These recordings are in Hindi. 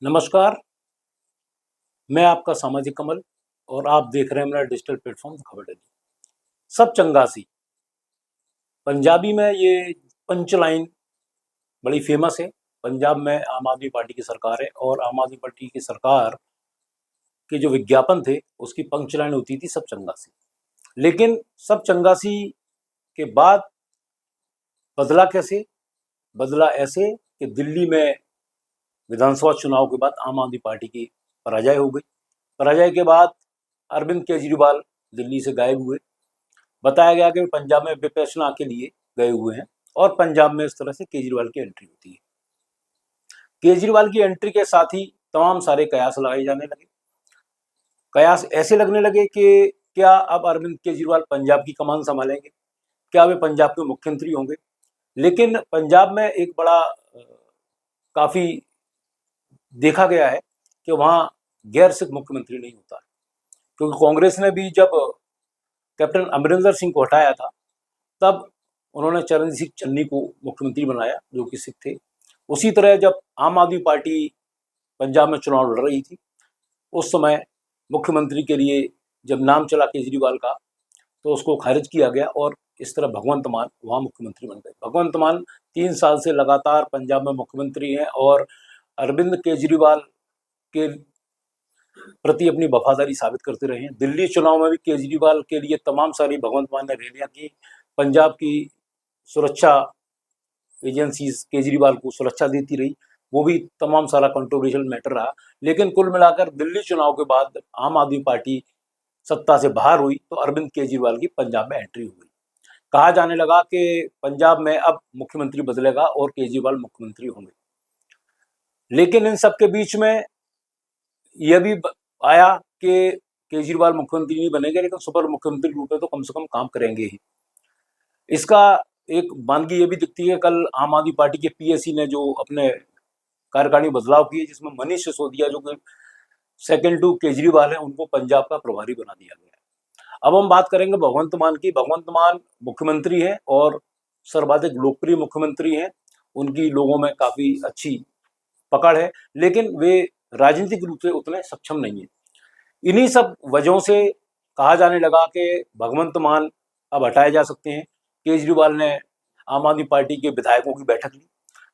नमस्कार, मैं आपका सामाजिक कमल और आप देख रहे हैं मेरा डिजिटल प्लेटफॉर्म खबर डेली। सब चंगासी पंजाबी में ये पंच लाइन बड़ी फेमस है। पंजाब में आम आदमी पार्टी की सरकार है और आम आदमी पार्टी की सरकार के जो विज्ञापन थे उसकी पंच लाइन होती थी सब चंगासी। लेकिन सब चंगासी के बाद बदला कैसे? बदला ऐसे कि दिल्ली में विधानसभा चुनाव के बाद आम आदमी पार्टी की पराजय हो गई। पराजय के बाद अरविंद केजरीवाल दिल्ली से गायब हुए। बताया गया कि वे पंजाब में विपश्यना के लिए गए हुए हैं और पंजाब में इस तरह से केजरीवाल की एंट्री होती है। केजरीवाल की एंट्री के साथ ही तमाम सारे कयास लगाए जाने लगे। कयास ऐसे लगने लगे कि क्या अब अरविंद केजरीवाल पंजाब की कमान संभालेंगे, क्या वे पंजाब के मुख्यमंत्री होंगे। लेकिन पंजाब में एक बड़ा काफी देखा गया है कि वहां गैर सिख मुख्यमंत्री नहीं होता, क्योंकि कांग्रेस ने भी जब कैप्टन अमरिंदर सिंह को हटाया था तब उन्होंने चरणजीत सिंह चन्नी को मुख्यमंत्री बनाया जो कि सिख थे। उसी तरह जब आम आदमी पार्टी पंजाब में चुनाव लड़ रही थी उस समय मुख्यमंत्री के लिए जब नाम चला केजरीवाल का तो उसको खारिज किया गया और इस तरह भगवंत मान वहाँ मुख्यमंत्री बन गए। भगवंत मान 3 साल से लगातार पंजाब में मुख्यमंत्री हैं और अरविंद केजरीवाल के प्रति अपनी वफादारी साबित करते रहे हैं। दिल्ली चुनाव में भी केजरीवाल के लिए तमाम सारी भगवंत मान ने रैलियां की। पंजाब की सुरक्षा एजेंसीज केजरीवाल को सुरक्षा देती रही, वो भी तमाम सारा कंट्रोवर्शियल मैटर रहा। लेकिन कुल मिलाकर दिल्ली चुनाव के बाद आम आदमी पार्टी सत्ता से बाहर हुई तो अरविंद केजरीवाल की पंजाब में एंट्री हुई। कहा जाने लगा कि पंजाब में अब मुख्यमंत्री बदलेगा और केजरीवाल मुख्यमंत्री होंगे। लेकिन इन सब के बीच में यह भी आया कि केजरीवाल मुख्यमंत्री नहीं बनेंगे लेकिन सुपर मुख्यमंत्री रूप में तो कम से कम काम करेंगे ही। इसका एक मानगी ये भी दिखती है, कल आम आदमी पार्टी के पीएसी ने जो अपने कार्यकारिणी बदलाव किए जिसमें मनीष सिसोदिया जो कि सेकंड टू केजरीवाल है उनको पंजाब का प्रभारी बना दिया गया है। अब हम बात करेंगे भगवंत मान की। भगवंत मान मुख्यमंत्री हैं और सर्वाधिक लोकप्रिय मुख्यमंत्री हैं, उनकी लोगों में काफी अच्छी पकड़ है, लेकिन वे राजनीतिक रूप से उतने सक्षम नहीं है। इन्हीं सब वजहों से कहा जाने लगा कि भगवंत मान अब हटाए जा सकते हैं। केजरीवाल ने आम आदमी पार्टी के विधायकों की बैठक ली।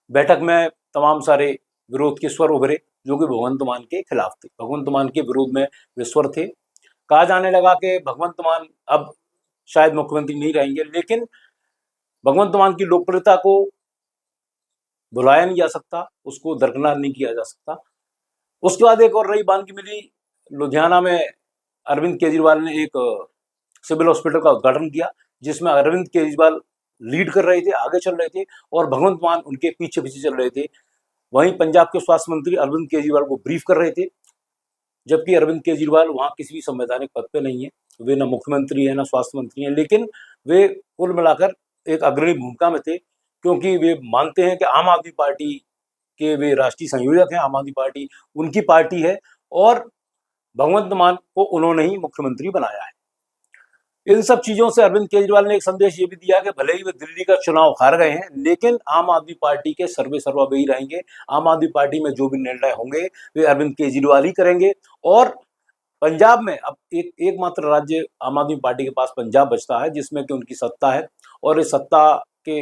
बैठक में तमाम सारे विरोध के स्वर उभरे जो कि भगवंत मान के खिलाफ थे। भगवंत मान के विरोध में वे स्वर थे। कहा जाने लगा कि भगवंत मान अब शायद मुख्यमंत्री नहीं रहेंगे, लेकिन भगवंत मान की लोकप्रियता को भुलाया नहीं जा सकता, उसको दरकिनार नहीं किया जा सकता। उसके बाद एक और नई बानगी मिली। लुधियाना में अरविंद केजरीवाल ने एक सिविल हॉस्पिटल का उद्घाटन किया जिसमें अरविंद केजरीवाल लीड कर रहे थे, आगे चल रहे थे और भगवंत मान उनके पीछे पीछे चल रहे थे। वहीं पंजाब के स्वास्थ्य मंत्री अरविंद केजरीवाल को ब्रीफ कर रहे थे, जबकि अरविंद केजरीवाल वहाँ किसी भी संवैधानिक पद पे नहीं है। वे न मुख्यमंत्री है न स्वास्थ्य मंत्री हैं, लेकिन वे कुल मिलाकर एक अग्रणी भूमिका में थे क्योंकि वे मानते हैं कि आम आदमी पार्टी के वे राष्ट्रीय संयोजक हैं। आम आदमी पार्टी उनकी पार्टी है और भगवंत मान को उन्होंने ही मुख्यमंत्री बनाया है। इन सब चीजों से अरविंद केजरीवाल ने एक संदेश ये भी दिया कि भले ही वे दिल्ली का चुनाव हार गए हैं लेकिन आम आदमी पार्टी के सर्वे सर्वा वे ही रहेंगे। आम आदमी पार्टी में जो भी निर्णय होंगे वे अरविंद केजरीवाल ही करेंगे। और पंजाब में अब एकमात्र राज्य आम आदमी पार्टी के पास पंजाब बचता है जिसमें कि उनकी सत्ता है और इस सत्ता के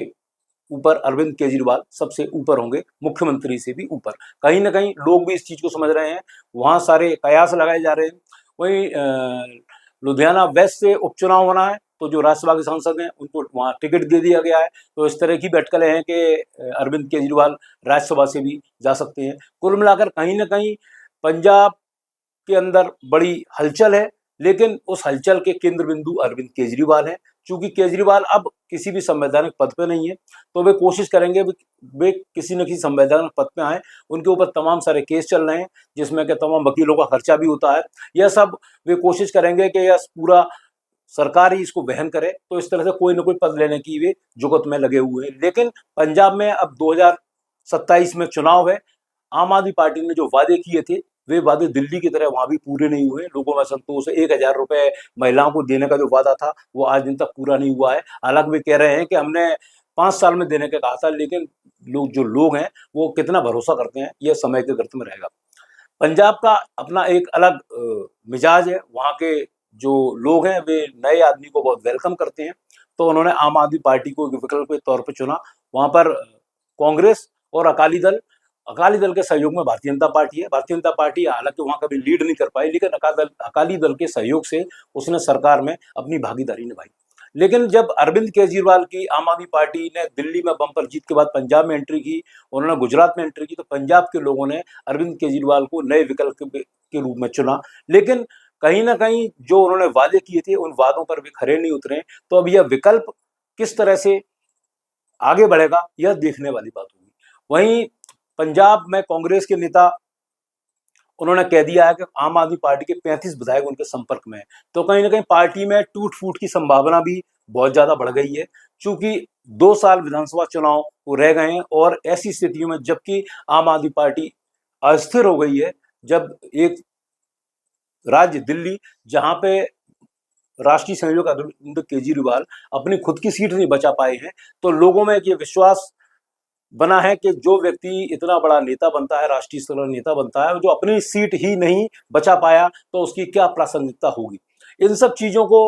ऊपर अरविंद केजरीवाल सबसे ऊपर होंगे, मुख्यमंत्री से भी ऊपर। कहीं ना कहीं लोग भी इस चीज को समझ रहे हैं, वहां सारे कयास लगाए जा रहे हैं। वहीं लुधियाना वेस्ट से उपचुनाव होना है तो जो राज्यसभा के सांसद हैं उनको वहां टिकट दे दिया गया है, तो इस तरह की बैठकें हैं कि अरविंद केजरीवाल राज्यसभा से भी जा सकते हैं। कुल मिलाकर कहीं ना कहीं पंजाब के अंदर बड़ी हलचल है, लेकिन उस हलचल के केंद्र बिंदु अरविंद केजरीवाल है। चूंकि केजरीवाल अब किसी भी संवैधानिक पद पे नहीं है तो वे कोशिश करेंगे वे किसी न किसी संवैधानिक पद पे आए। उनके ऊपर तमाम सारे केस चल रहे हैं जिसमें कि तमाम वकीलों का खर्चा भी होता है। यह सब वे कोशिश करेंगे कि यह पूरा सरकार ही इसको वहन करे, तो इस तरह से कोई ना कोई पद लेने की वे जुगत में लगे हुए हैं। लेकिन पंजाब में अब 2027 में चुनाव है। आम आदमी पार्टी ने जो वादे किए थे वे वादे दिल्ली की तरह वहां भी पूरे नहीं हुए। लोगों में संतोष है। 1,000 रुपए महिलाओं को देने का जो वादा था वो आज दिन तक पूरा नहीं हुआ है। हालांकि वे कह रहे हैं कि हमने 5 साल में देने का कहा था, लेकिन लोग हैं वो कितना भरोसा करते हैं यह समय के गर्त में रहेगा। पंजाब का अपना एक अलग मिजाज है, वहाँ के जो लोग हैं वे नए आदमी को बहुत वेलकम करते हैं, तो उन्होंने आम आदमी पार्टी को एक विकल्प के तौर पर चुना। वहाँ पर कांग्रेस और अकाली दल के सहयोग में भारतीय जनता पार्टी है। भारतीय जनता पार्टी हालांकि वहाँ कभी लीड नहीं कर पाई, लेकिन अकाली दल के सहयोग से उसने सरकार में अपनी भागीदारी निभाई। लेकिन जब अरविंद केजरीवाल की आम आदमी पार्टी ने दिल्ली में बम्पर जीत के बाद पंजाब में एंट्री की, उन्होंने गुजरात में एंट्री की, तो पंजाब के लोगों ने अरविंद केजरीवाल को नए विकल्प के रूप में चुना। लेकिन कहीं ना कहीं जो उन्होंने वादे किए थे उन वादों पर वे खरे नहीं उतरे। तो अब यह विकल्प किस तरह से आगे बढ़ेगा यह देखने वाली बात होगी। वहीं पंजाब में कांग्रेस के नेता उन्होंने कह दिया है कि आम आदमी पार्टी के 35 विधायक उनके संपर्क में है, तो कहीं ना कहीं पार्टी में टूट फूट की संभावना भी बहुत ज्यादा बढ़ गई है, क्योंकि 2 साल विधानसभा चुनाव को रह गए हैं। और ऐसी स्थितियों में जबकि आम आदमी पार्टी अस्थिर हो गई है, जब एक राज्य दिल्ली जहां पे राष्ट्रीय संयोजक अरविंद केजरीवाल अपनी खुद की सीट नहीं बचा पाए हैं, तो लोगों में ये विश्वास बना है कि जो व्यक्ति इतना बड़ा नेता बनता है, राष्ट्रीय स्तर का नेता बनता है, जो अपनी सीट ही नहीं बचा पाया, तो उसकी क्या प्रासंगिकता होगी। इन सब चीजों को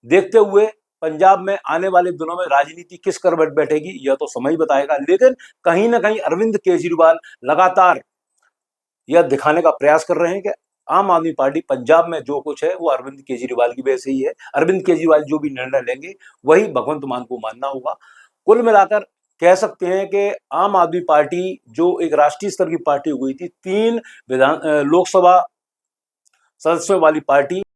देखते हुए पंजाब में आने वाले दिनों में राजनीति किस करवट बैठेगी यह तो समय ही बताएगा। लेकिन कहीं ना कहीं अरविंद केजरीवाल लगातार यह दिखाने का प्रयास कर रहे हैं कि आम आदमी पार्टी पंजाब में जो कुछ है वो अरविंद केजरीवाल की वजह से ही है। अरविंद केजरीवाल जो भी निर्णय लेंगे वही भगवंत मान को मानना होगा। कुल मिलाकर कह सकते हैं कि आम आदमी पार्टी जो एक राष्ट्रीय स्तर की पार्टी हो गई थी, 3 लोकसभा सदस्यों वाली पार्टी